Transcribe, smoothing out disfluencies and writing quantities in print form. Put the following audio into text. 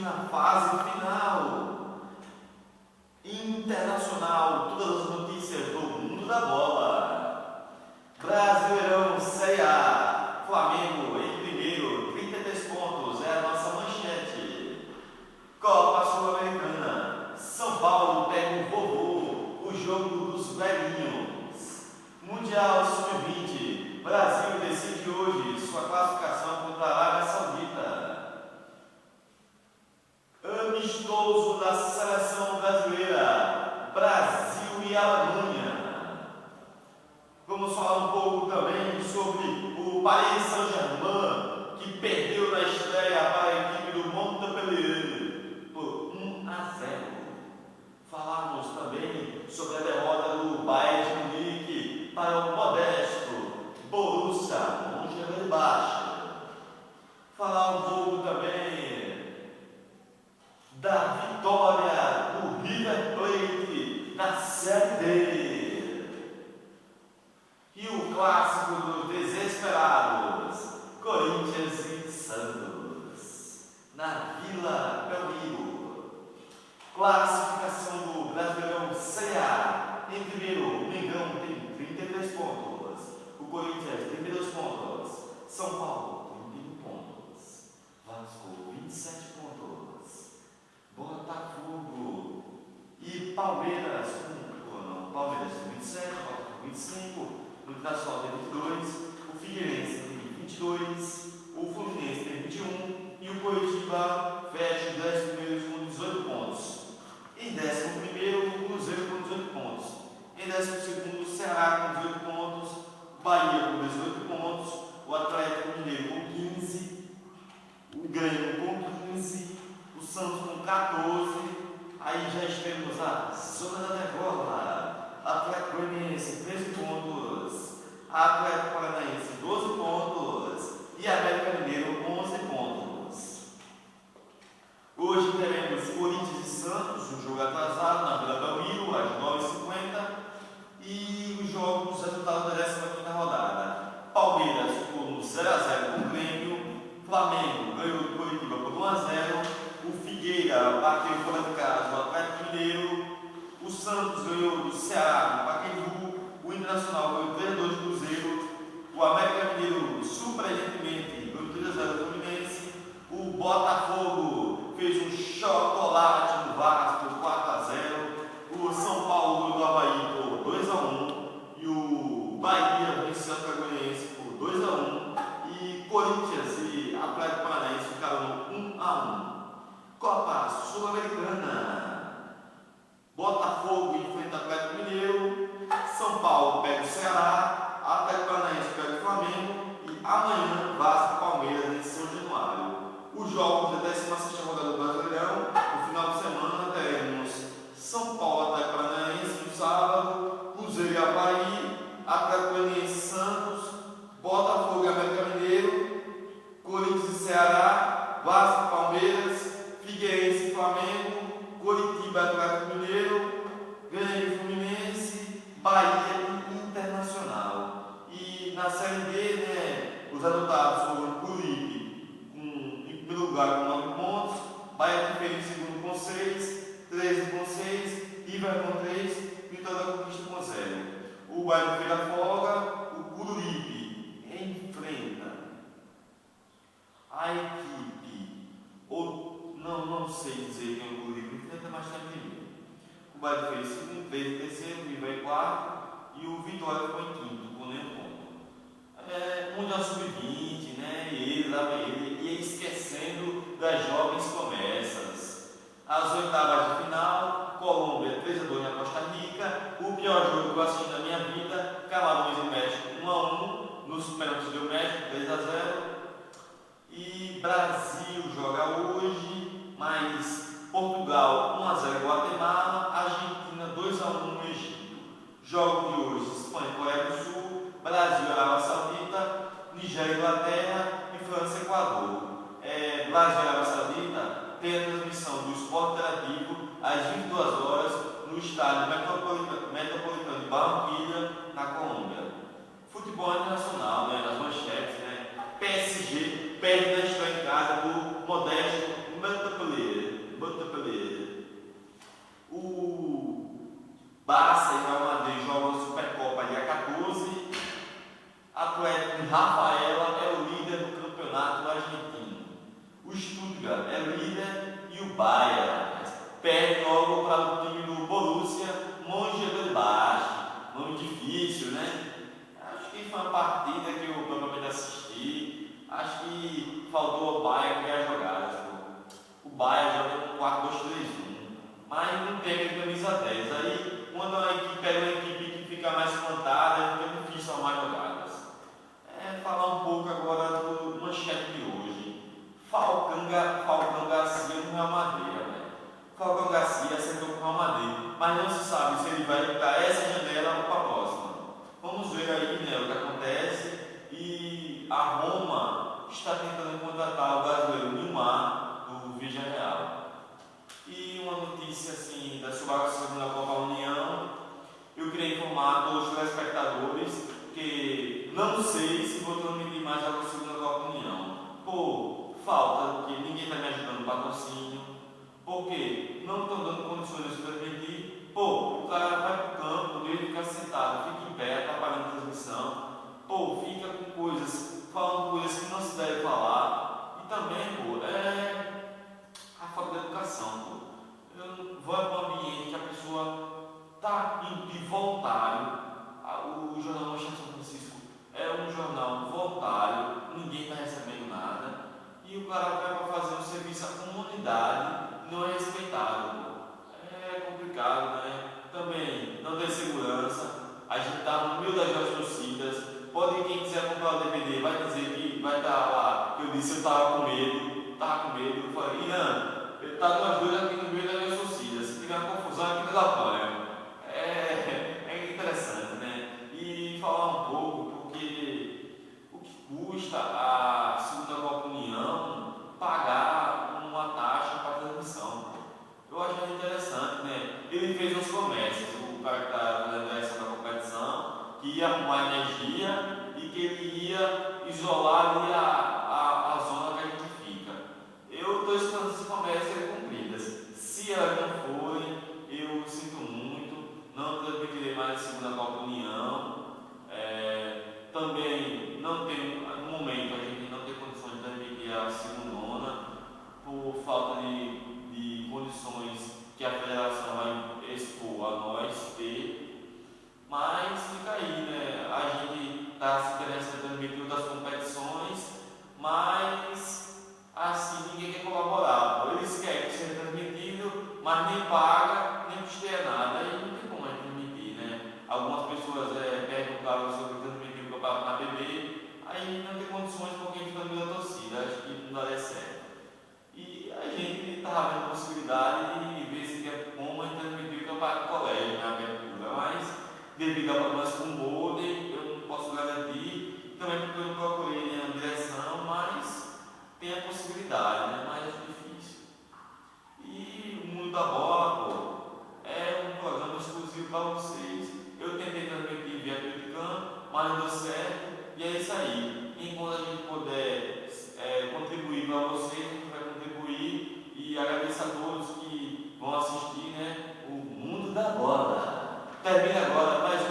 na fase final. Internacional, todas as notícias do mundo da bola. Brasileirão Série A, Flamengo em primeiro, 33 pontos, é a nossa manchete. Copa Sul-Americana, São Paulo pega o vovô, o jogo dos velhinhos. Mundial Sub-20, Brasil decide hoje sua classificação contra a Arábia Saudita. Amistoso da seleção brasileira, Brasil e Alemanha. Vamos falar um pouco também sobre o Paris Saint-Germain, que perdeu na estreia para a equipe do Montpellier por 1-0. Falamos também sobre a derrota do Bayern de Munique para o modesto Borussia Mönchengladbach. Falar um pouco também da vitória do River Plate na Série D. E o clássico dos desesperados, Corinthians e Santos, na Vila Belmiro. Classificação do Brasileirão Série A. Em primeiro, o Mengão tem 33 pontos, o Corinthians 32 pontos, São Paulo 31 pontos, Vasco 27 pontos, Botafogo e Palmeiras Palmeiras tem 27, Botafogo 25, o Internacional tem 22, o Figueirense tem 22, o Fluminense tem 21 e o Coritiba fecha os 10 primeiros com 18 pontos. Em 11º, o Cruzeiro com 18 pontos. Em 12º, o Ceará com 18 pontos, o Bahia com 18 pontos, o Atlético Mineiro com 15, o Grêmio com 15, o Santos com 14, aí já estamos na zona da degola. Atlético Goianiense 13 pontos, Atlético Paranaense 12 pontos e América Mineiro 11 pontos. Hoje teremos Corinthians e Santos, um jogo atrasado na Vila Belmiro, às 9h50, e os jogos resultados da 15ª rodada. Palmeiras ficou no 0-0 com o Grêmio, Flamengo ganhou do Coritiba por 1-0, o Figueira bateu fora de casa o Atlético Mineiro, o Santos ganhou do Ceará no Pacaembu, o Internacional ganhou 3-2 do Cruzeiro, o América Mineiro surpreendentemente ganhou 3-0 do Fluminense, o Botafogo fez um chocolate no Vasco por 4-0, o São Paulo ganhou do Avaí por 2-1 e o Bahia venceu o Atlético Goianiense por 2-1 e Corinthians e Atlético Paranaense ficaram no 1-1. Copa Sul-Americana, Botafogo enfrenta Atlético Mineiro, São Paulo pega o Ceará, Atlético Paranaense pega o Flamengo e amanhã Vasco e Palmeiras em São Januário. Os jogos da 16ª rodada do Brasileirão, no final de semana teremos São Paulo Atlético Paranaense no sábado, Cruzeiro e Avaí, Atlético Goianiense e Santos, Botafogo e América Mineiro, Corinthians e Ceará, Vasco e Palmeiras, Figueirense e Flamengo, Coritiba e Atlético Mineiro, Grêmio e Fluminense, Bahia e Internacional. E na Série D, os resultados foram Coritiba em primeiro lugar com 9 pontos, Bahia ficou em segundo com 6, 13 com 6, River com 3, Vitória da Conquista com 0. O Bahia fez a folga, o Coruripe enfrenta a equipe, não sei dizer quem é o Coruripe enfrenta, mas está em primeiro. O Bahia fez segundo, 3 em terceiro, o River em quarto e o Vitória ficou em quinto, com nenhum ponto. Mundial Sub-20, ele ia esquecendo das jovens promessas. As oitavas de final, Colômbia 3-2 na Costa Rica, o pior jogo que eu assisti da minha vida, Camarões e México 1-1, nos pênaltis do México 3-0. E Brasil joga hoje, mas Portugal 1-0 Guatemala, Argentina 2-1 no Egito. Jogo de hoje, Espanha e Coreia do Sul, Brasil e Arábia Saudita, Nigéria e Inglaterra e França e Equador. Brasil e Arábia Saudita tem a transmissão do Esporte Interativo às 22 horas no estádio Metropolitano de Barranquilla, na Colômbia. Futebol internacional, nas manchetes, PSG perde na estreia em casa do modesto Montpellier. Bayern, perde logo para o time do Borussia Mönchengladbach, nome difícil, né? Acho que foi uma partida que eu provavelmente assisti, acho que faltou o Bayern criar jogadas, o Bayern joga com 4-2-3-1, mas não tem a camisa 10, aí quando a equipe pega uma equipe que fica mais plantada, fica difícil arrumar jogadas. Falar um pouco agora do manchete de hoje. Falcão Garcia no Real Madrid, né? Falcão Garcia acertou com o Real Madrid, mas não se sabe se ele vai para essa janela ou para a próxima. Vamos ver aí, né, o que acontece. E a Roma está tentando contratar o brasileiro Neymar do Villarreal. E uma notícia assim da segunda Copa União, eu queria informar todos os telespectadores que não sei se vou transmitir mais a segunda Copa União. Falta, porque ninguém está me ajudando no patrocínio, porque não estão dando condições de transmitir. O cara vai para o campo, ele fica sentado, fica em pé, atrapalhando a transmissão. Fica com coisas, falando coisas que não se deve falar. E também, a falta de educação, Eu vou para um ambiente que a pessoa está de voluntário. O Jornal Manchete São Francisco é um jornal voluntário, ninguém está recebendo nada. E o cara vai para fazer um serviço à comunidade, não é respeitado. É complicado, né? Também não tem segurança. A gente está no meio das duas torcidas. Pode, quem quiser comprar o DVD, vai dizer que vai estar lá. Eu disse, eu estava com medo. Eu falei, Ian, ele está com as duas aqui no meio das duas torcidas. Se tiver uma confusão, aqui nós apanhamos. É interessante, né? E falar um pouco, porque o que custa a segunda Copa União pagar uma taxa para transmissão. Eu acho interessante, né? Ele fez umas promessas, o cara que está fazendo essa na competição, que ia arrumar energia e que ele ia isolar ali a zona que a gente fica. Eu estou esperando essas promessas serem cumpridas. Se elas não forem, eu sinto muito, não transmitirei mais a segunda Copa União. Também não tem, no momento a gente não tem condições de transmitir a segunda, por falta de condições que a federação vai expor a nós ter, mas fica aí, né? A gente está se interessando em transmitir outras competições, mas assim ninguém quer colaborar. Eles querem que seja transmitido, mas nem paga, nem custeia nada, aí não tem como transmitir, né? Algumas pessoas perguntaram sobre transmitir o campeonato na BB, aí não tem condições porque a gente está no meio da torcida, acho que não daria certo. E a gente estava vendo a possibilidade de ver se tinha como a gente transmitir o campeonato do colégio na abertura, mas devido a problemas com o molde, eu não posso garantir, também porque eu não procurei nenhuma direção, mas tem a possibilidade, né? Mas é difícil. E o Mundo da Bola, é um programa exclusivo para vocês. Eu tentei transmitir via Twitcam, mas não deu certo, e é isso aí. Enquanto a gente puder contribuir para vocês, a gente vai contribuir, e agradeço a todos que vão assistir, né, o Mundo da Bola. Termina agora mais